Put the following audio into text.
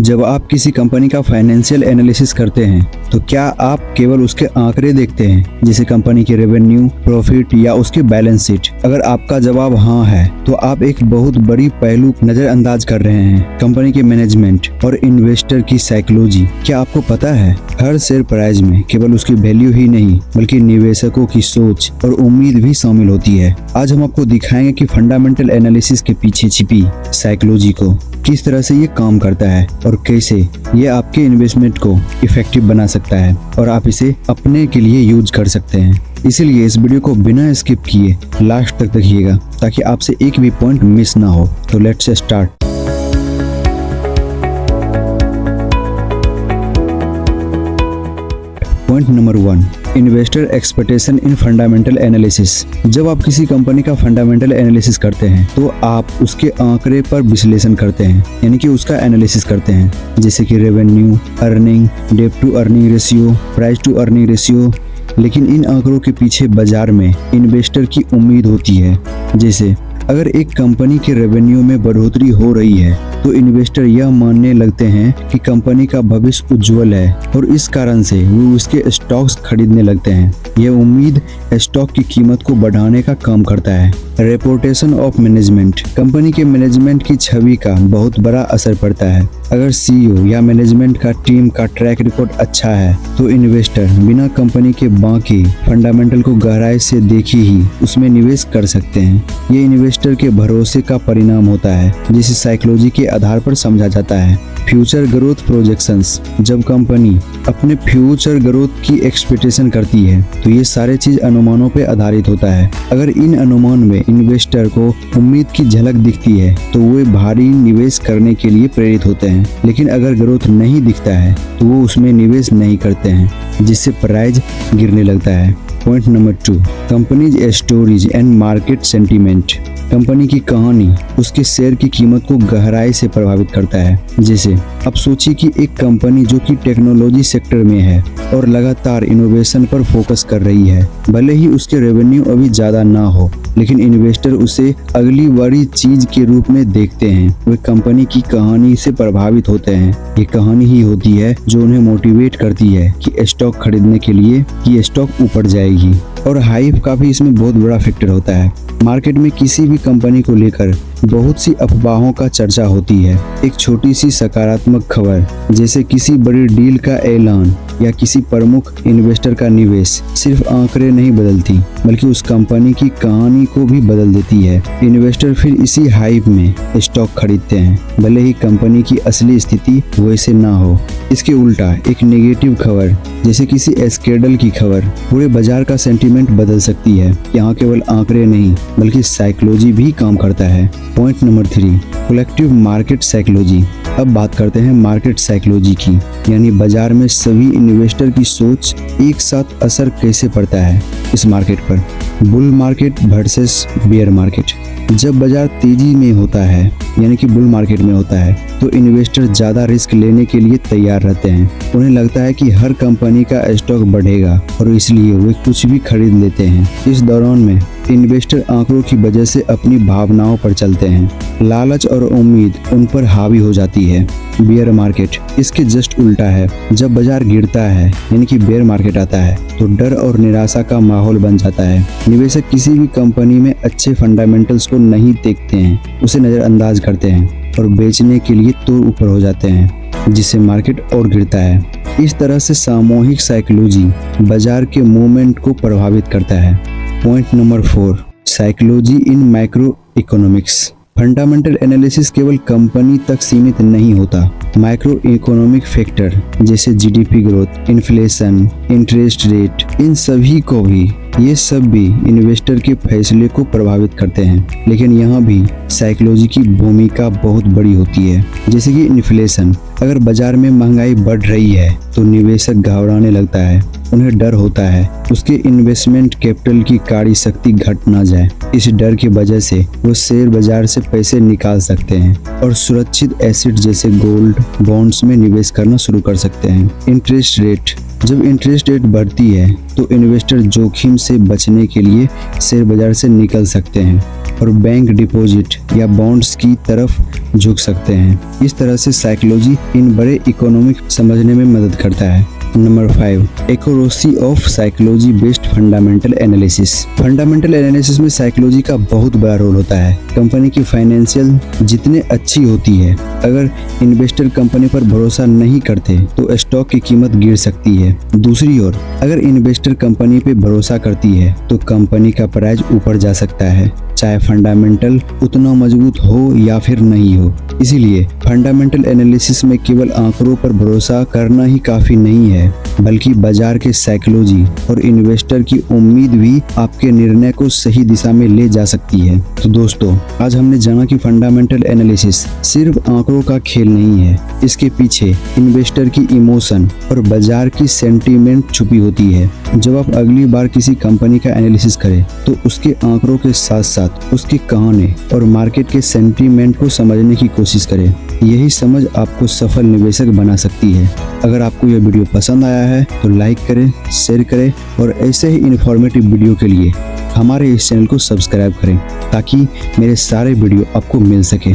जब आप किसी कंपनी का फाइनेंशियल एनालिसिस करते हैं तो क्या आप केवल उसके आंकड़े देखते हैं, जैसे कंपनी की रेवेन्यू, प्रॉफिट या उसकी बैलेंस शीट? अगर आपका जवाब हाँ है तो आप एक बहुत बड़ी पहलू नजरअंदाज कर रहे हैं, कंपनी के मैनेजमेंट और इन्वेस्टर की साइकोलॉजी। क्या आपको पता है हर शेयर प्राइस में केवल उसकी वैल्यू ही नहीं बल्कि निवेशकों की सोच और उम्मीद भी शामिल होती है। आज हम आपको दिखाएंगे कि फंडामेंटल एनालिसिस के पीछे छिपी साइकोलॉजी को किस तरह से ये काम करता है और कैसे ये आपके इन्वेस्टमेंट को इफेक्टिव बना सकता है और आप इसे अपने के लिए यूज कर सकते हैं। इसीलिए इस वीडियो को बिना स्किप किए लास्ट तक देखिएगा ताकि आपसे एक भी पॉइंट मिस ना हो। तो let's start. Point number 1, investor expectation in fundamental analysis. जब आप किसी कंपनी का फंडामेंटल एनालिसिस करते हैं तो आप उसके आंकड़े पर विश्लेषण करते हैं, यानी कि उसका एनालिसिस करते हैं, जैसे कि revenue, earning, debt to earning ratio, price to earning ratio. लेकिन इन आंकड़ों के पीछे बाजार में इन्वेस्टर की उम्मीद होती है। जैसे अगर एक कंपनी के रेवेन्यू में बढ़ोतरी हो रही है तो इन्वेस्टर यह मानने लगते हैं कि कंपनी का भविष्य उज्जवल है और इस कारण से वो उसके स्टॉक्स खरीदने लगते हैं। यह उम्मीद स्टॉक की कीमत को बढ़ाने का काम करता है। रेपुटेशन ऑफ मैनेजमेंट, कंपनी के मैनेजमेंट की छवि का बहुत बड़ा असर पड़ता है। अगर सीईओ या मैनेजमेंट का टीम का ट्रैक रिकॉर्ड अच्छा है तो इन्वेस्टर बिना कंपनी के बाकी फंडामेंटल को गहराई से देखे ही उसमें निवेश कर सकते हैं। ये इन्वेस्टर के भरोसे का परिणाम होता है जिसे साइकोलॉजी के आधार पर समझा जाता है। फ्यूचर ग्रोथ प्रोजेक्शंस, जब कंपनी अपने फ्यूचर ग्रोथ की एक्सपेक्टेशन करती है तो ये सारे चीज अनुमानों पे आधारित होता है। अगर इन अनुमान में इन्वेस्टर को उम्मीद की झलक दिखती है तो वे भारी निवेश करने के लिए प्रेरित होते हैं, लेकिन अगर ग्रोथ नहीं दिखता है तो वो उसमें निवेश नहीं करते हैं, जिससे प्राइस गिरने लगता है। Point number 2, companies stories and market sentiment. Company की कहानी उसके शेयर की कीमत को गहराई से प्रभावित करता है। जैसे अब सोचिए कि एक कंपनी जो कि टेक्नोलॉजी सेक्टर में है और लगातार इनोवेशन पर फोकस कर रही है, भले ही उसके रेवेन्यू अभी ज्यादा ना हो, लेकिन इन्वेस्टर उसे अगली बड़ी चीज के रूप में देखते हैं। वे कंपनी की कहानी से प्रभावित होते हैं। ये कहानी ही होती है जो उन्हें मोटिवेट करती है कि स्टॉक खरीदने के लिए कि स्टॉक ऊपर जाएगी। और हाइप का भी इसमें बहुत बड़ा फैक्टर होता है। मार्केट में किसी भी कंपनी को लेकर बहुत सी अफवाहों का चर्चा होती है। एक छोटी सी सकारात्मक खबर जैसे किसी बड़ी डील का ऐलान या किसी प्रमुख इन्वेस्टर का निवेश सिर्फ आंकड़े नहीं बदलती बल्कि उस कंपनी की कहानी को भी बदल देती है। इन्वेस्टर फिर इसी हाइप में स्टॉक खरीदते हैं, भले ही कंपनी की असली स्थिति वैसे ना हो। इसके उल्टा एक नेगेटिव खबर जैसे किसी स्कैंडल की खबर पूरे बाजार का सेंटीमेंट बदल सकती है। यहाँ केवल आंकड़े नहीं बल्कि साइकोलॉजी भी काम करता है। Point number 3, collective market psychology. अब बात करते हैं मार्केट साइकोलॉजी की, यानी बाजार में सभी इन्वेस्टर की सोच एक साथ असर कैसे पड़ता है इस मार्केट पर। Bull market versus bear market. जब बाजार तेजी में होता है यानी कि बुल मार्केट में होता है तो इन्वेस्टर ज़्यादा रिस्क लेने के लिए तैयार रहते हैं। उन्हें लगता है कि हर कंपनी का स्टॉक बढ़ेगा और इसलिए वे कुछ भी खरीद लेते हैं। इस दौरान में इन्वेस्टर आंकड़ों की वजह से अपनी भावनाओं पर चलते हैं। लालच और उम्मीद उन पर हावी हो जाती है। बेयर मार्केट इसके जस्ट उल्टा है। जब बाजार गिरता है यानी कि बेयर मार्केट आता है तो डर और निराशा का माहौल बन जाता है। निवेशक किसी भी कंपनी में अच्छे फंडामेंटल्स को नहीं देखते हैं, उसे नजरअंदाज करते हैं और बेचने के लिए तोड़ ऊपर हो जाते हैं, जिससे मार्केट और गिरता है। इस तरह से सामूहिक साइकोलॉजी बाजार के मूवमेंट को प्रभावित करता है। Point number 4, psychology in micro economics. Fundamental analysis केवल कंपनी तक सीमित नहीं होता। माइक्रो इकोनॉमिक फैक्टर जैसे GDP growth, inflation, interest rate, इन सभी को भी ये सब भी इन्वेस्टर के फैसले को प्रभावित करते हैं। लेकिन यहाँ भी साइकोलॉजी की भूमिका बहुत बड़ी होती है। जैसे कि इन्फ्लेशन, अगर बाजार में महंगाई बढ़ रही है तो निवेशक घबराने लगता है। उन्हें डर होता है उसके इन्वेस्टमेंट कैपिटल की कारी शक्ति घट ना जाए। इस डर की वजह से वो शेयर बाजार से पैसे निकाल सकते हैं और सुरक्षित एसेट जैसे गोल्ड, बॉन्ड्स में निवेश करना शुरू कर सकते हैं। इंटरेस्ट रेट, जब इंटरेस्ट रेट बढ़ती है तो इन्वेस्टर जोखिम से बचने के लिए शेयर बाजार से निकल सकते हैं और बैंक डिपॉजिट या बॉन्ड्स की तरफ झुक सकते हैं। इस तरह से साइकोलॉजी इन बड़े इकोनॉमिक समझने में मदद करता है। Number 5, accuracy of psychology based fundamental analysis. Fundamental analysis में साइकोलॉजी का बहुत बड़ा रोल होता है। कंपनी की फाइनेंशियल जितने अच्छी होती है, अगर इन्वेस्टर कंपनी पर भरोसा नहीं करते तो स्टॉक की कीमत गिर सकती है। दूसरी ओर अगर इन्वेस्टर कंपनी पे भरोसा करती है तो कंपनी का प्राइस ऊपर जा सकता है, चाहे फंडामेंटल उतना मजबूत हो या फिर नहीं हो। इसीलिए फंडामेंटल एनालिसिस में केवल आंकड़ों पर भरोसा करना ही काफी नहीं है, बल्कि बाजार के साइकोलॉजी और इन्वेस्टर की उम्मीद भी आपके निर्णय को सही दिशा में ले जा सकती है। तो दोस्तों, आज हमने जाना कि फंडामेंटल एनालिसिस सिर्फ आंकड़ों का खेल नहीं है। इसके पीछे इन्वेस्टर की इमोशन और बाजार की सेंटीमेंट छुपी होती है। जब आप अगली बार किसी कंपनी का एनालिसिस करें तो उसके आंकड़ों के साथ साथ उसके कहानी और मार्केट के सेंटीमेंट को समझने की कोशिश करें। यही समझ आपको सफल निवेशक बना सकती है। अगर आपको यह वीडियो पसंद आया है तो लाइक करें, शेयर करें और ऐसे ही इन्फॉर्मेटिव वीडियो के लिए हमारे इस चैनल को सब्सक्राइब करें ताकि मेरे सारे वीडियो आपको मिल सके।